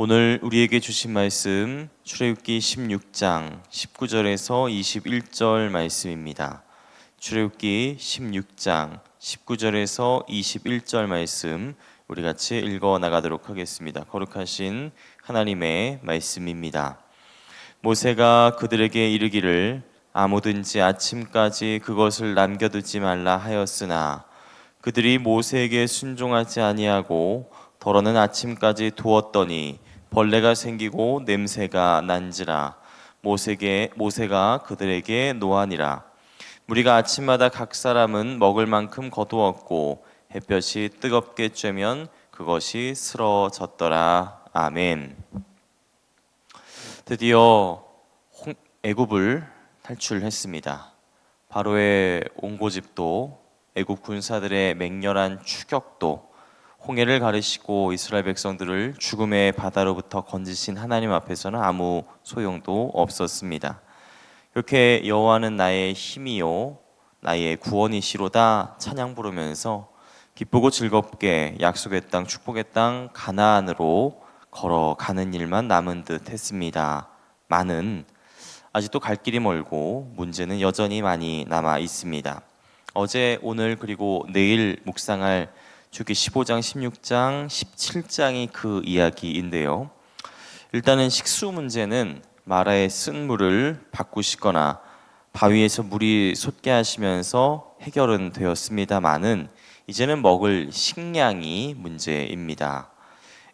오늘 우리에게 주신 말씀 출애굽기 16장 19절에서 21절 말씀입니다. 출애굽기 16장 19절에서 21절 말씀 우리 같이 읽어 나가도록 하겠습니다. 거룩하신 하나님의 말씀입니다. 모세가 그들에게 이르기를 아무든지 아침까지 그것을 남겨두지 말라 하였으나 그들이 모세에게 순종하지 아니하고 더러는 아침까지 두었더니 벌레가 생기고 냄새가 난지라. 모세가 그들에게 노하니라. 무리가 아침마다 각 사람은 먹을 만큼 거두었고 햇볕이 뜨겁게 쬐면 그것이 쓰러졌더라. 아멘. 드디어 애굽을 탈출했습니다. 바로의 온고집도 애굽 군사들의 맹렬한 추격도 홍해를 가르시고 이스라엘 백성들을 죽음의 바다로부터 건지신 하나님 앞에서는 아무 소용도 없었습니다. 이렇게 여호와는 나의 힘이요 나의 구원이시로다 찬양 부르면서 기쁘고 즐겁게 약속의 땅 축복의 땅 가나안으로 걸어가는 일만 남은 듯 했습니다. 많은 아직도 갈 길이 멀고 문제는 여전히 많이 남아 있습니다. 어제 오늘 그리고 내일 묵상할 주기 15장 16장 17장이 그 이야기인데요. 일단은 식수 문제는 마라에 쓴 물을 바꾸시거나 바위에서 물이 솟게 하시면서 해결은 되었습니다마는 이제는 먹을 식량이 문제입니다.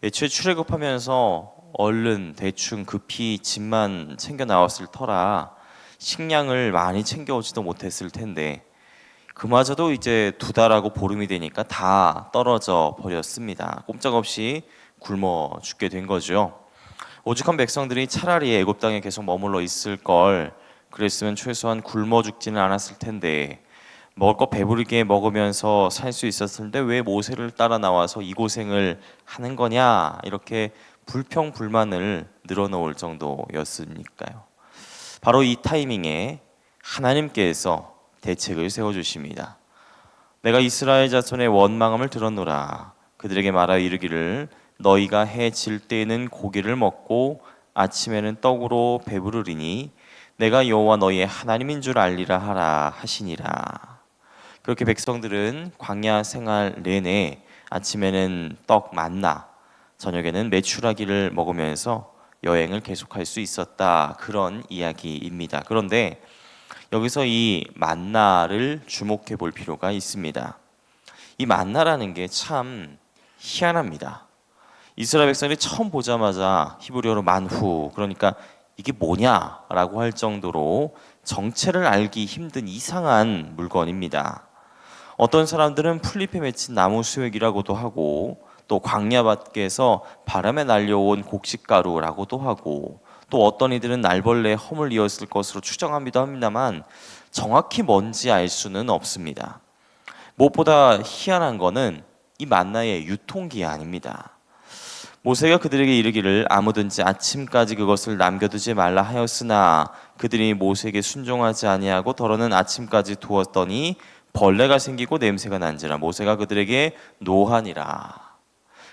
애초에 출애굽하면서 얼른 대충 급히 짐만 챙겨 나왔을 터라 식량을 많이 챙겨오지도 못했을 텐데 그마저도 이제 2달하고 보름이 되니까 다 떨어져 버렸습니다. 꼼짝없이 굶어 죽게 된 거죠. 오죽한 백성들이 차라리 애굽 땅에 계속 머물러 있을 걸 그랬으면 최소한 굶어 죽지는 않았을 텐데 먹을 거 배부르게 먹으면서 살 수 있었을 때 왜 모세를 따라 나와서 이 고생을 하는 거냐 이렇게 불평불만을 늘어놓을 정도였으니까요. 바로 이 타이밍에 하나님께서 대책을 세워주십니다. 내가 이스라엘 자손의 원망함을 들었노라. 그들에게 말하여 이르기를 너희가 해 질 때에는 고기를 먹고 아침에는 떡으로 배부르리니 내가 여호와 너희의 하나님인 줄 알리라 하라 하시니라. 그렇게 백성들은 광야 생활 내내 아침에는 떡 만나 저녁에는 메추라기를 먹으면서 여행을 계속할 수 있었다. 그런 이야기입니다. 그런데 여기서 이 만나를 주목해 볼 필요가 있습니다. 이 만나라는 게 참 희한합니다. 이스라엘 백성이 처음 보자마자 히브리어로 만후, 그러니까 이게 뭐냐라고 할 정도로 정체를 알기 힘든 이상한 물건입니다. 어떤 사람들은 풀잎에 맺힌 나무 수액이라고도 하고 또 광야밭에서 바람에 날려온 곡식가루라고도 하고 또 어떤 이들은 날벌레의 허물 이었을 것으로 추정하기도 합니다만 정확히 뭔지 알 수는 없습니다. 무엇보다 희한한 거는 이 만나의 유통기한입니다. 모세가 그들에게 이르기를 아무든지 아침까지 그것을 남겨두지 말라 하였으나 그들이 모세에게 순종하지 아니하고 더러는 아침까지 두었더니 벌레가 생기고 냄새가 난지라. 모세가 그들에게 노하니라.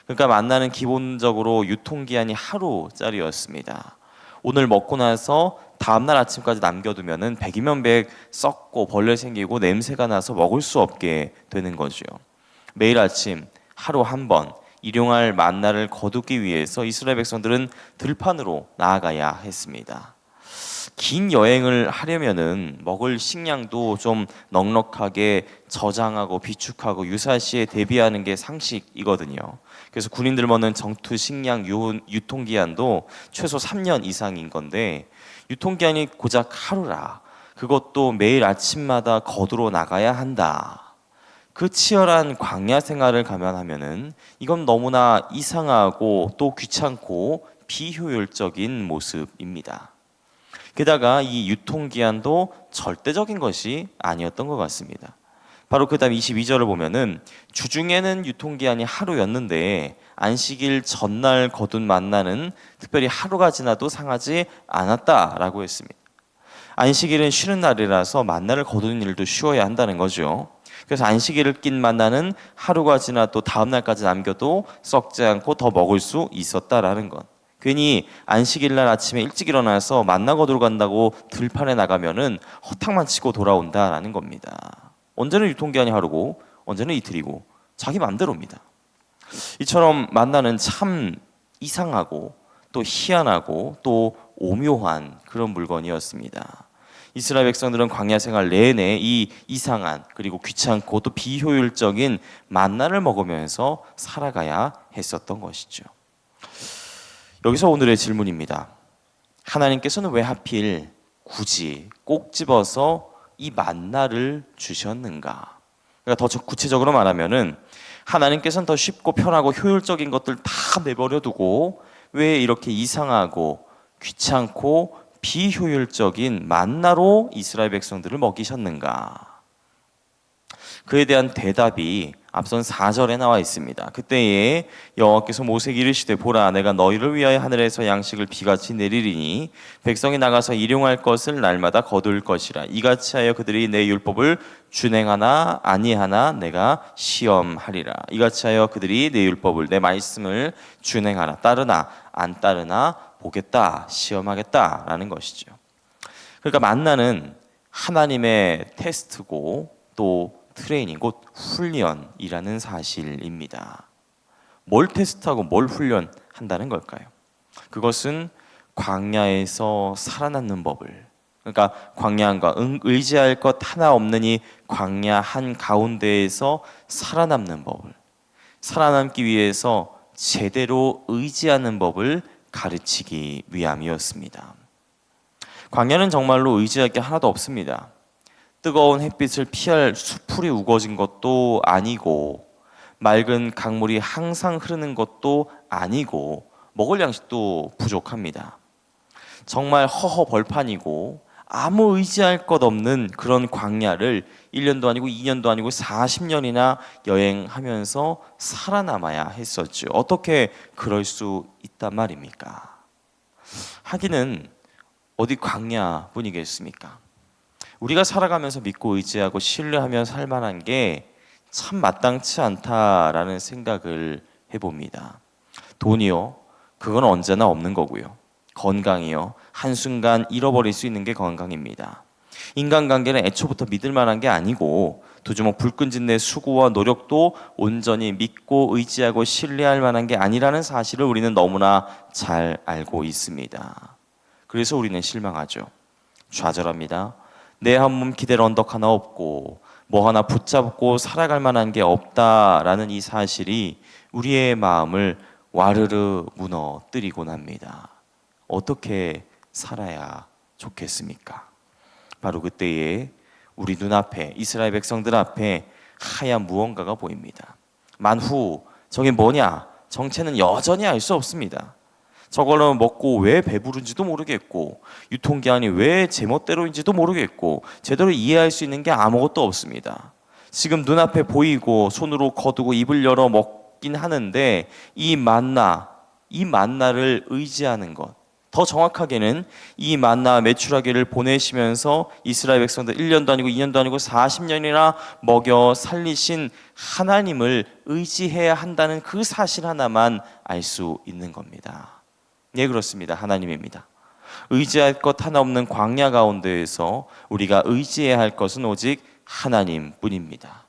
그러니까 만나는 기본적으로 유통기한이 하루짜리였습니다. 오늘 먹고 나서 다음날 아침까지 남겨두면은 100이면 100 썩고 벌레 생기고 냄새가 나서 먹을 수 없게 되는 거죠. 매일 아침 하루 한 번 일용할 만나를 거두기 위해서 이스라엘 백성들은 들판으로 나아가야 했습니다. 긴 여행을 하려면은 먹을 식량도 좀 넉넉하게 저장하고 비축하고 유사시에 대비하는 게 상식이거든요. 그래서 군인들 먹는 정투 식량 유통기한도 최소 3년 이상인 건데 유통기한이 고작 하루라. 그것도 매일 아침마다 거두러 나가야 한다. 그 치열한 광야 생활을 감안하면은 이건 너무나 이상하고 또 귀찮고 비효율적인 모습입니다. 게다가 이 유통기한도 절대적인 것이 아니었던 것 같습니다. 바로 그 다음 22절을 보면은 주중에는 유통기한이 하루였는데 안식일 전날 거둔 만나는 특별히 하루가 지나도 상하지 않았다라고 했습니다. 안식일은 쉬는 날이라서 만나를 거두는 일도 쉬워야 한다는 거죠. 그래서 안식일을 낀 만나는 하루가 지나도 다음 날까지 남겨도 썩지 않고 더 먹을 수 있었다라는 것. 괜히 안식일날 아침에 일찍 일어나서 만나 거두러 간다고 들판에 나가면은 허탕만 치고 돌아온다라는 겁니다. 언제는 유통기한이 하루고 언제는 이틀이고 자기 맘대로입니다. 이처럼 만나는 참 이상하고 또 희한하고 또 오묘한 그런 물건이었습니다. 이스라엘 백성들은 광야 생활 내내 이 이상한 그리고 귀찮고 또 비효율적인 만나를 먹으면서 살아가야 했었던 것이죠. 여기서 오늘의 질문입니다. 하나님께서는 왜 하필 굳이 꼭 집어서 이 만나를 주셨는가? 그러니까 더 구체적으로 말하면은 하나님께서는 더 쉽고 편하고 효율적인 것들 다 내버려 두고 왜 이렇게 이상하고 귀찮고 비효율적인 만나로 이스라엘 백성들을 먹이셨는가? 그에 대한 대답이 앞선 4절에 나와 있습니다. 그때에 여호와께서 모세에게 이르시되 보라 내가 너희를 위하여 하늘에서 양식을 비같이 내리리니 백성이 나가서 일용할 것을 날마다 거둘 것이라 이같이 하여 그들이 내 율법을 준행하나 아니하나 내가 시험하리라. 이같이 하여 그들이 내 율법을 내 말씀을 준행하나 따르나 안 따르나 보겠다 시험하겠다라는 것이죠. 그러니까 만나는 하나님의 테스트고 또 트레이닝, 곧 훈련이라는 사실입니다. 뭘 테스트하고 뭘 훈련한다는 걸까요? 그것은 광야에서 살아남는 법을, 그러니까 광야한과 의지할 것 하나 없는 이 광야 한 가운데에서 살아남는 법을, 살아남기 위해서 제대로 의지하는 법을 가르치기 위함이었습니다. 광야는 정말로 의지할 게 하나도 없습니다. 뜨거운 햇빛을 피할 수풀이 우거진 것도 아니고 맑은 강물이 항상 흐르는 것도 아니고 먹을 양식도 부족합니다. 정말 허허벌판이고 아무 의지할 것 없는 그런 광야를 1년도 아니고 2년도 아니고 40년이나 여행하면서 살아남아야 했었죠. 어떻게 그럴 수 있단 말입니까? 하기는 어디 광야뿐이겠습니까? 우리가 살아가면서 믿고 의지하고 신뢰하며 살 만한 게 참 마땅치 않다라는 생각을 해봅니다. 돈이요, 그건 언제나 없는 거고요. 건강이요, 한순간 잃어버릴 수 있는 게 건강입니다. 인간관계는 애초부터 믿을 만한 게 아니고 두 주먹 불 끈진 내 수고와 노력도 온전히 믿고 의지하고 신뢰할 만한 게 아니라는 사실을 우리는 너무나 잘 알고 있습니다. 그래서 우리는 실망하죠. 좌절합니다. 내 한 몸 기댈 언덕 하나 없고 뭐 하나 붙잡고 살아갈 만한 게 없다라는 이 사실이 우리의 마음을 와르르 무너뜨리곤 합니다. 어떻게 살아야 좋겠습니까? 바로 그때에 우리 눈앞에 이스라엘 백성들 앞에 하얀 무언가가 보입니다. 만후 저게 뭐냐? 정체는 여전히 알 수 없습니다. 저걸로 먹고 왜 배부른지도 모르겠고 유통기한이 왜 제멋대로인지도 모르겠고 제대로 이해할 수 있는 게 아무것도 없습니다. 지금 눈앞에 보이고 손으로 거두고 입을 열어 먹긴 하는데 이 만나를 의지하는 것, 더 정확하게는 이 만나 메추라기를 보내시면서 이스라엘 백성들 1년도 아니고 2년도 아니고 40년이나 먹여 살리신 하나님을 의지해야 한다는 그 사실 하나만 알 수 있는 겁니다. 예, 그렇습니다. 하나님입니다. 의지할 것 하나 없는 광야 가운데에서 우리가 의지해야 할 것은 오직 하나님뿐입니다.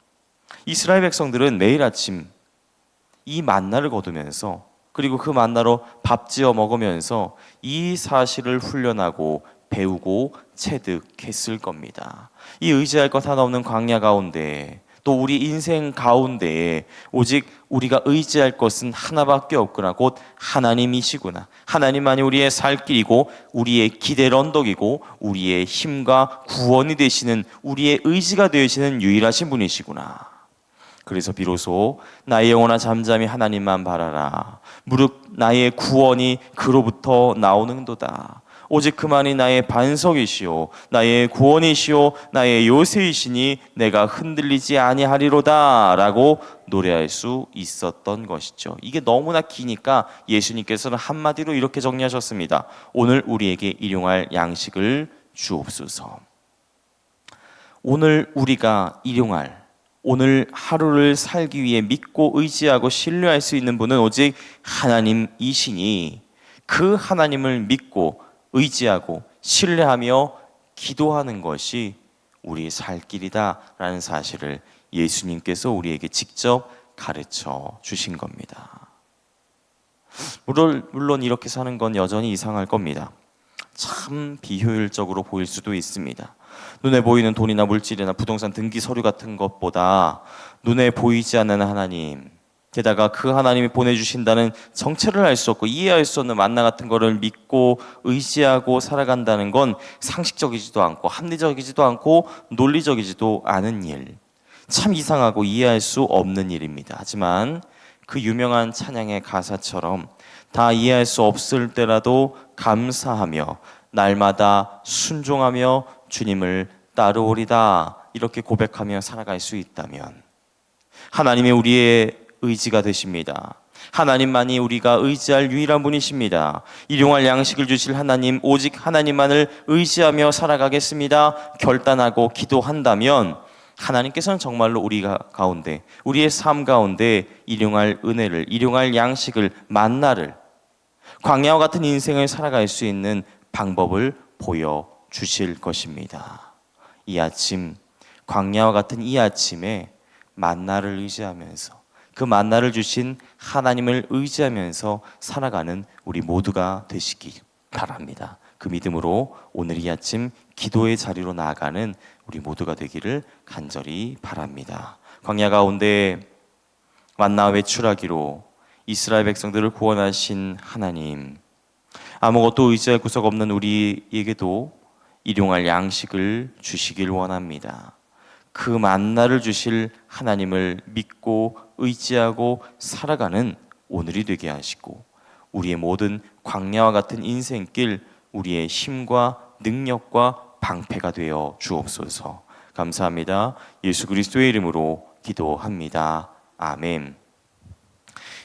이스라엘 백성들은 매일 아침 이 만나를 거두면서 그리고 그 만나로 밥 지어 먹으면서 이 사실을 훈련하고 배우고 체득했을 겁니다. 이 의지할 것 하나 없는 광야 가운데 또 우리 인생 가운데에 오직 우리가 의지할 것은 하나밖에 없구나. 곧 하나님이시구나. 하나님만이 우리의 살 길이고 우리의 기댈 언덕이고 우리의 힘과 구원이 되시는 우리의 의지가 되시는 유일하신 분이시구나. 그래서 비로소 나의 영혼아 잠잠히 하나님만 바라라. 무릇 나의 구원이 그로부터 나오는도다. 오직 그만이 나의 반석이시오 나의 구원이시오 나의 요새이시니 내가 흔들리지 아니하리로다 라고 노래할 수 있었던 것이죠. 이게 너무나 기니까 예수님께서는 한마디로 이렇게 정리하셨습니다. 오늘 우리에게 일용할 양식을 주옵소서. 오늘 우리가 일용할 오늘 하루를 살기 위해 믿고 의지하고 신뢰할 수 있는 분은 오직 하나님이시니 그 하나님을 믿고 의지하고 신뢰하며 기도하는 것이 우리의 살 길이다라는 사실을 예수님께서 우리에게 직접 가르쳐 주신 겁니다. 물론 이렇게 사는 건 여전히 이상할 겁니다. 참 비효율적으로 보일 수도 있습니다. 눈에 보이는 돈이나 물질이나 부동산 등기 서류 같은 것보다 눈에 보이지 않는 하나님, 게다가 그 하나님이 보내주신다는 정체를 알 수 없고 이해할 수 없는 만나 같은 거를 믿고 의지하고 살아간다는 건 상식적이지도 않고 합리적이지도 않고 논리적이지도 않은 일, 참 이상하고 이해할 수 없는 일입니다. 하지만 그 유명한 찬양의 가사처럼 다 이해할 수 없을 때라도 감사하며 날마다 순종하며 주님을 따르오리다, 이렇게 고백하며 살아갈 수 있다면 하나님이 우리의 의지가 되십니다. 하나님만이 우리가 의지할 유일한 분이십니다. 일용할 양식을 주실 하나님, 오직 하나님만을 의지하며 살아가겠습니다 결단하고 기도한다면 하나님께서는 정말로 우리가 가운데, 우리의 삶 가운데 일용할 은혜를, 일용할 양식을, 만나를, 광야와 같은 인생을 살아갈 수 있는 방법을 보여주실 것입니다. 이 아침, 광야와 같은 이 아침에 만나를 의지하면서, 그 만나를 주신 하나님을 의지하면서 살아가는 우리 모두가 되시기 바랍니다. 그 믿음으로 오늘 이 아침 기도의 자리로 나아가는 우리 모두가 되기를 간절히 바랍니다. 광야 가운데 만나 외출하기로 이스라엘 백성들을 구원하신 하나님, 아무것도 의지할 구석 없는 우리에게도 일용할 양식을 주시길 원합니다. 그 만나를 주실 하나님을 믿고 의지하고 살아가는 오늘이 되게 하시고, 우리의 모든 광야와 같은 인생길 우리의 힘과 능력과 방패가 되어 주옵소서. 감사합니다. 예수 그리스도의 이름으로 기도합니다. 아멘.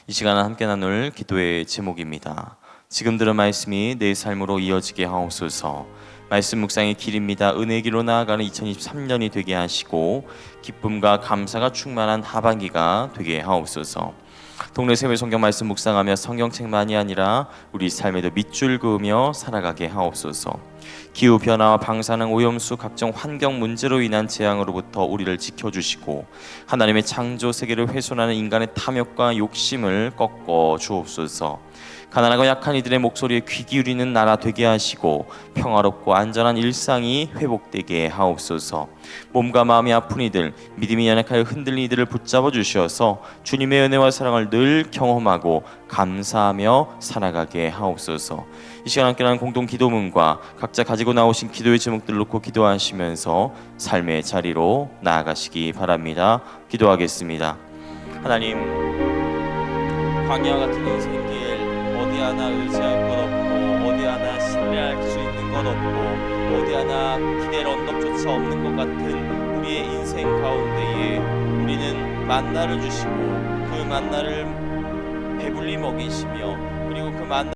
이 시간은 함께 나눌 기도의 제목입니다. 지금 들은 말씀이 내 삶으로 이어지게 하옵소서. 말씀 묵상의 길입니다. 은혜의 길로 나아가는 2023년이 되게 하시고 기쁨과 감사가 충만한 하반기가 되게 하옵소서. 동네 세월 성경 말씀 묵상하며 성경책만이 아니라 우리 삶에도 밑줄 그으며 살아가게 하옵소서. 기후변화와 방사능 오염수 각종 환경 문제로 인한 재앙으로부터 우리를 지켜주시고 하나님의 창조 세계를 훼손하는 인간의 탐욕과 욕심을 꺾어 주옵소서. 가난하고 약한 이들의 목소리에 귀 기울이는 나라 되게 하시고 평화롭고 안전한 일상이 회복되게 하옵소서. 몸과 마음이 아픈 이들, 믿음이 연약하여 흔들린 이들을 붙잡아 주셔서 주님의 은혜와 사랑을 늘 경험하고 감사하며 살아가게 하옵소서. 이 시간 함께 하는 공동 기도문과 각자 가지고 나오신 기도의 제목들을 놓고 기도하시면서 삶의 자리로 나아가시기 바랍니다. 기도하겠습니다. 하나님, 광야와 같은 인생길 어디 하나 의지할 것 없고 어디 하나 신뢰할 수 있는 것 없고 어디 하나 기댈 언덕조차 없는 것 같은 우리의 인생 가운데에 우리는 만나를 주시고 그 만나를 배불리 먹이시며 그리고 그 만나